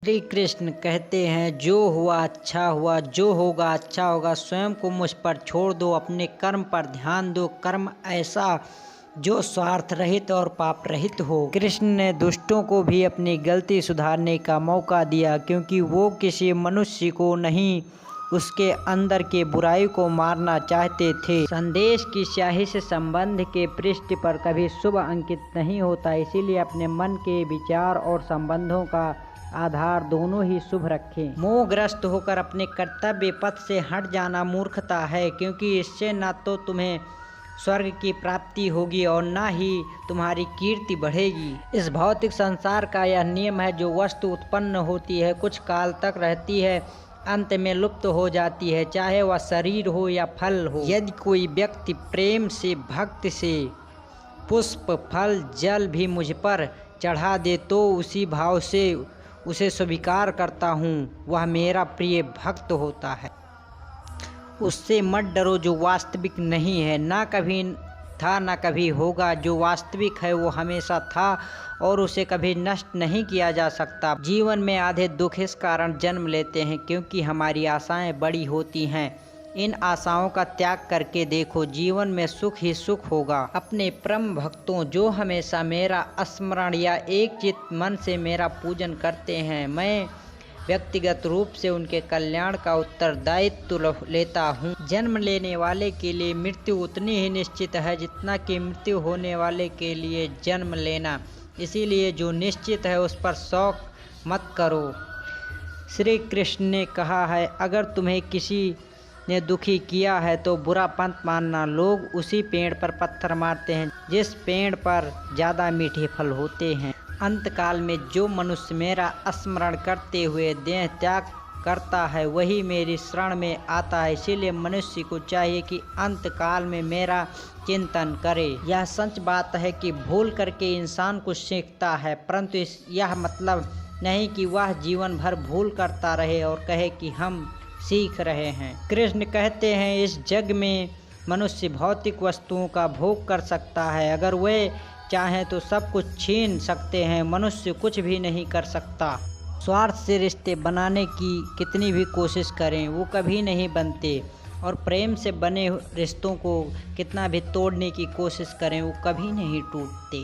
श्री कृष्ण कहते हैं, जो हुआ अच्छा हुआ, जो होगा अच्छा होगा। स्वयं को मुझ पर छोड़ दो, अपने कर्म पर ध्यान दो। कर्म ऐसा जो स्वार्थ रहित और पाप रहित हो। कृष्ण ने दुष्टों को भी अपनी गलती सुधारने का मौका दिया, क्योंकि वो किसी मनुष्य को नहीं, उसके अंदर के बुराई को मारना चाहते थे। संदेश की स्याही से संबंध के पृष्ठ पर कभी शुभ अंकित नहीं होता, इसीलिए अपने मन के विचार और संबंधों का आधार दोनों ही शुभ रखें। मोहग्रस्त होकर अपने कर्तव्य पथ से हट जाना मूर्खता है, क्योंकि इससे न तो तुम्हें स्वर्ग की प्राप्ति होगी और न ही तुम्हारी कीर्ति बढ़ेगी। इस भौतिक संसार का यह नियम है, जो वस्तु उत्पन्न होती है कुछ काल तक रहती है, अंत में लुप्त हो जाती है, चाहे वह शरीर हो या फल हो। यदि कोई व्यक्ति प्रेम से, भक्ति से पुष्प, फल, जल भी मुझ पर चढ़ा दे तो उसी भाव से उसे स्वीकार करता हूँ, वह मेरा प्रिय भक्त होता है। उससे मत डरो जो वास्तविक नहीं है, ना कभी था ना कभी होगा। जो वास्तविक है वो हमेशा था और उसे कभी नष्ट नहीं किया जा सकता। जीवन में आधे दुख इस कारण जन्म लेते हैं क्योंकि हमारी आशाएं बड़ी होती हैं। इन आशाओं का त्याग करके देखो, जीवन में सुख ही सुख होगा। अपने परम भक्तों, जो हमेशा मेरा स्मरण या एक चित्त मन से मेरा पूजन करते हैं, मैं व्यक्तिगत रूप से उनके कल्याण का उत्तरदायित्व लेता हूँ। जन्म लेने वाले के लिए मृत्यु उतनी ही निश्चित है जितना कि मृत्यु होने वाले के लिए जन्म लेना। इसीलिए जो निश्चित है उस पर शौक मत करो। श्री कृष्ण ने कहा है, अगर तुम्हें किसी ने दुखी किया है तो बुरा पंथ मानना। लोग उसी पेड़ पर पत्थर मारते हैं जिस पेड़ पर ज़्यादा मीठे फल होते हैं। अंतकाल में जो मनुष्य मेरा स्मरण करते हुए देह त्याग करता है, वही मेरी शरण में आता है। इसीलिए मनुष्य को चाहिए कि अंतकाल में मेरा चिंतन करे। यह सच बात है कि भूल करके इंसान कुछ सीखता है, परंतु यह मतलब नहीं कि वह जीवन भर भूल करता रहे और कहे कि हम सीख रहे हैं। कृष्ण कहते हैं, इस जग में मनुष्य भौतिक वस्तुओं का भोग कर सकता है, अगर वे चाहें तो सब कुछ छीन सकते हैं। मनुष्य कुछ भी नहीं कर सकता। स्वार्थ से रिश्ते बनाने की कितनी भी कोशिश करें वो कभी नहीं बनते, और प्रेम से बने रिश्तों को कितना भी तोड़ने की कोशिश करें वो कभी नहीं टूटते।